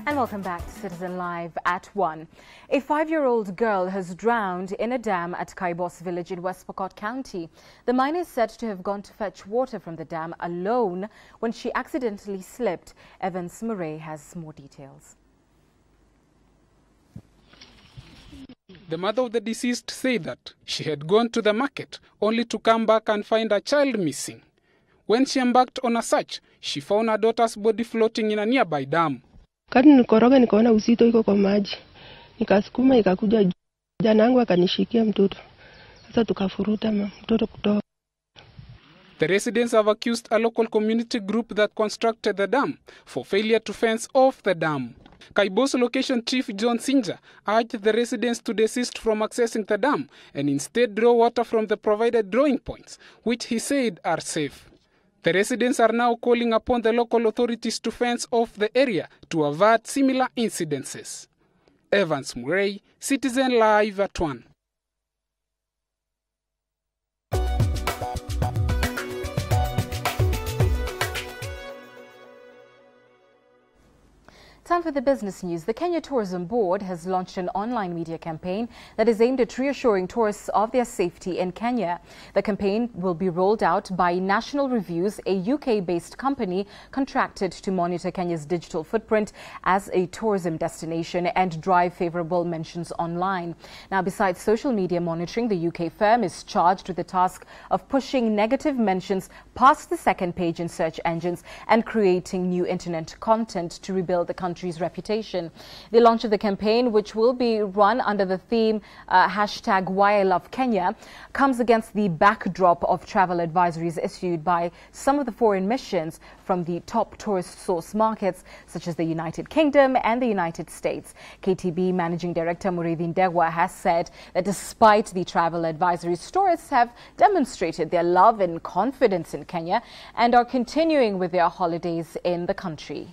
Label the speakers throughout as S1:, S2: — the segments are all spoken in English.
S1: And welcome back to Citizen Live at 1. A 5-year-old girl has drowned in a dam at Kaibos village in West Pokot County. The minor is said to have gone to fetch water from the dam alone when she accidentally slipped. Evans Murray has more details.
S2: The mother of the deceased said that she had gone to the market only to come back and find her child missing. When she embarked on a search, she found her daughter's body floating in a nearby dam.
S3: Kati nikoroga nikaona uzito iko kwa maji. Nikasukuma ikakuja jana yangu akanishikia mtoto. Sasa tukafuruta mtoto kutoka.
S2: The residents have accused a local community group that constructed the dam for failure to fence off the dam. Kaibos Location Chief John Sinja urged the residents to desist from accessing the dam and instead draw water from the provided drawing points, which he said are safe. The residents are now calling upon the local authorities to fence off the area to avert similar incidences. Evans Murray, Citizen Live at 1.
S1: Time for the business news. The Kenya Tourism Board has launched an online media campaign that is aimed at reassuring tourists of their safety in Kenya. The campaign will be rolled out by National Reviews, a UK-based company contracted to monitor Kenya's digital footprint as a tourism destination and drive favorable mentions online. Now, besides social media monitoring, the UK firm is charged with the task of pushing negative mentions past the second page in search engines and creating new internet content to rebuild the country's reputation. The launch of the campaign, which will be run under the theme #Why I Love Kenya, comes against the backdrop of travel advisories issued by some of the foreign missions from the top tourist source markets such as the United Kingdom and the United States. KTB Managing Director Muridin Degwa has said that despite the travel advisories, tourists have demonstrated their love and confidence in Kenya and are continuing with their holidays in the country.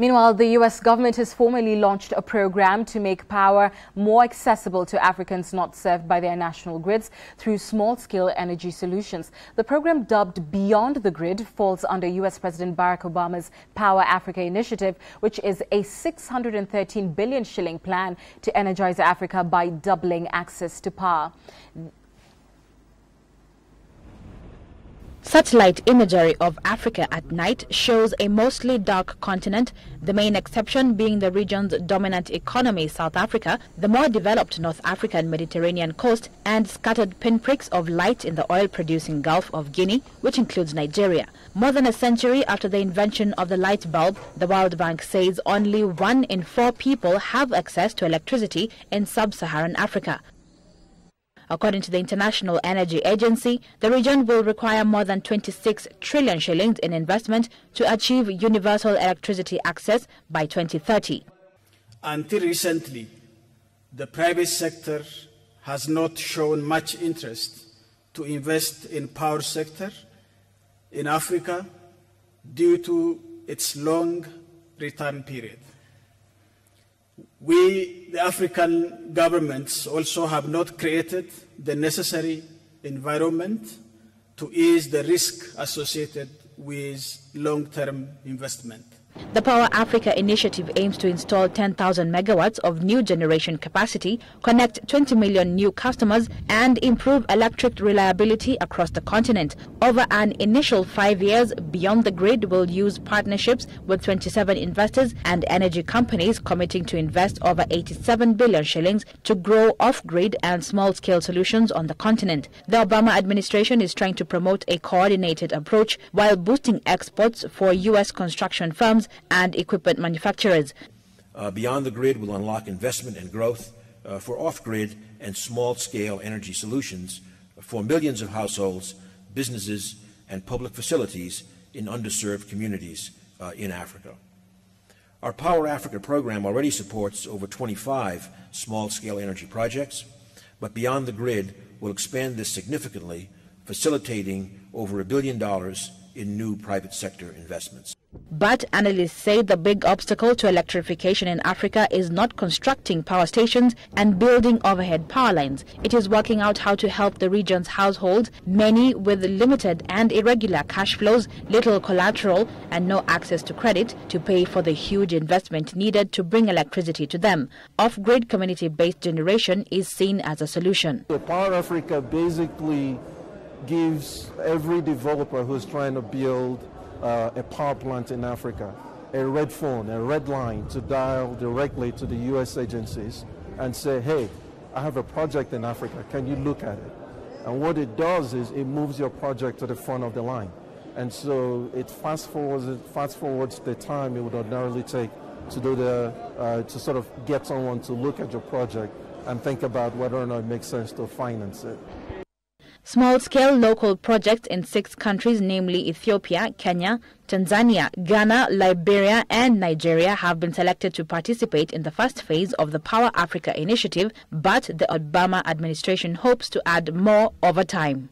S1: Meanwhile, the U.S. government has formally launched a program to make power more accessible to Africans not served by their national grids through small-scale energy solutions. The program, dubbed Beyond the Grid, falls under U.S. President Barack Obama's Power Africa initiative, which is a 613 billion shilling plan to energize Africa by doubling access to power.
S4: Satellite imagery of Africa at night shows a mostly dark continent, the main exception being the region's dominant economy, South Africa, the more developed North African Mediterranean coast, and scattered pinpricks of light in the oil-producing Gulf of Guinea, which includes Nigeria. More than a century after the invention of the light bulb, the World Bank says only 1 in 4 people have access to electricity in sub-Saharan Africa. According to the International Energy Agency, the region will require more than 26 trillion shillings in investment to achieve universal electricity access by 2030.
S5: Until recently, the private sector has not shown much interest to invest in power sector in Africa due to its long return period. We, the African governments, also have not created the necessary environment to ease the risk associated with long-term investment.
S4: The Power Africa initiative aims to install 10,000 megawatts of new generation capacity, connect 20 million new customers, and improve electric reliability across the continent. Over an initial 5 years, Beyond the Grid will use partnerships with 27 investors and energy companies committing to invest over 87 billion shillings to grow off-grid and small-scale solutions on the continent. The Obama administration is trying to promote a coordinated approach while boosting exports for U.S. construction firms and equipment manufacturers.
S6: Beyond the Grid will unlock investment and growth for off-grid and small-scale energy solutions for millions of households, businesses, and public facilities in underserved communities in Africa. Our Power Africa program already supports over 25 small-scale energy projects, but Beyond the Grid will expand this significantly, facilitating over $1 billion in new private sector investments.
S4: But analysts say the big obstacle to electrification in Africa is not constructing power stations and building overhead power lines. It is working out how to help the region's households, many with limited and irregular cash flows, little collateral and no access to credit, to pay for the huge investment needed to bring electricity to them. Off-grid community-based generation is seen as a solution.
S7: So Power Africa basically gives every developer who's trying to build a power plant in Africa a red phone, a red line to dial directly to the U.S. agencies and say, hey, I have a project in Africa, can you look at it? And what it does is it moves your project to the front of the line. And so it fast forwards the time it would ordinarily take to do to sort of get someone to look at your project and think about whether or not it makes sense to finance it.
S4: Small-scale local projects in 6 countries, namely Ethiopia, Kenya, Tanzania, Ghana, Liberia and Nigeria, have been selected to participate in the first phase of the Power Africa initiative, but the Obama administration hopes to add more over time.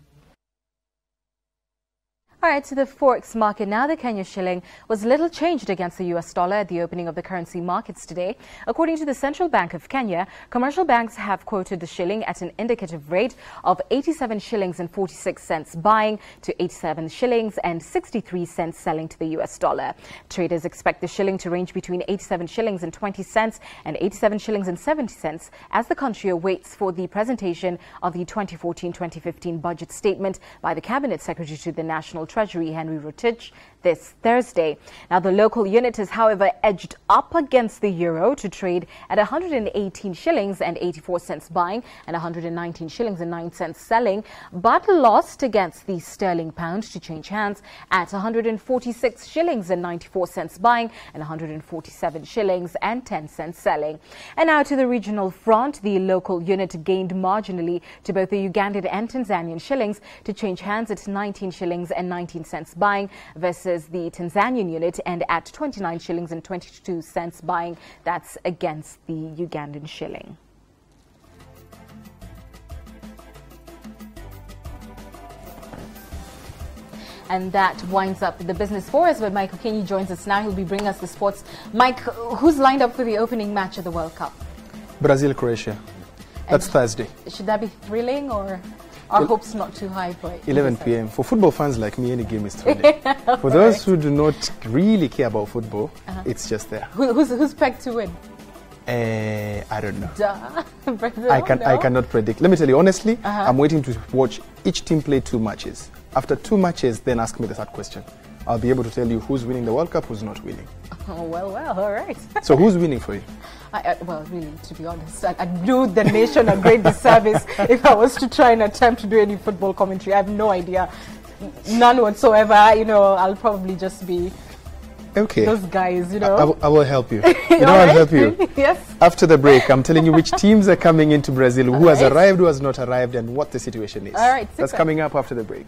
S1: All right, to the Forex market now. The Kenya shilling was little changed against the US dollar at the opening of the currency markets today. According to the Central Bank of Kenya, commercial banks have quoted the shilling at an indicative rate of 87 shillings and 46 cents buying to 87 shillings and 63 cents selling to the US dollar. Traders expect the shilling to range between 87 shillings and 20 cents and 87 shillings and 70 cents as the country awaits for the presentation of the 2014-2015 budget statement by the Cabinet Secretary to the National Treasury, Henry Rotich, this Thursday. Now, the local unit is, however, edged up against the euro to trade at 118 shillings and 84 cents buying and 119 shillings and 9 cents selling, but lost against the sterling pound to change hands at 146 shillings and 94 cents buying and 147 shillings and 10 cents selling. And now to the regional front, the local unit gained marginally to both the Ugandan and Tanzanian shillings to change hands at 19 shillings and 19 cents buying versus the Tanzanian unit and at 29 shillings and 22 cents buying. That's against the Ugandan shilling. And that winds up the business for us. But Mike Okenyi joins us now. He'll be bringing us the sports. Mike, who's lined up for the opening match of the World Cup?
S8: Brazil, Croatia. That's Thursday.
S1: Should that be thrilling, or are hopes not too high for it?
S8: 11 p.m. For football fans like me, any game is thrilling. For those who do not really care about football, it's just there.
S1: Who's pegged to win?
S8: I don't know.
S1: Brazil,
S8: I cannot predict. Let me tell you honestly, I'm waiting to watch each team play 2 matches. After 2 matches, then ask me the third question. I'll be able to tell you who's winning the World Cup, who's not winning.
S1: Oh, well, all right.
S8: So who's winning for you?
S1: Well, really, to be honest, I'd do the nation a great disservice if I was to try and attempt to do any football commentary. I have no idea. None whatsoever. You know, I'll probably just be those guys, you know.
S8: I will help you. I'll help you.
S1: Yes.
S8: After the break, I'm telling you which teams are coming into Brazil, who has arrived, who has not arrived, and what the situation is.
S1: All right.
S8: That's coming up after the break.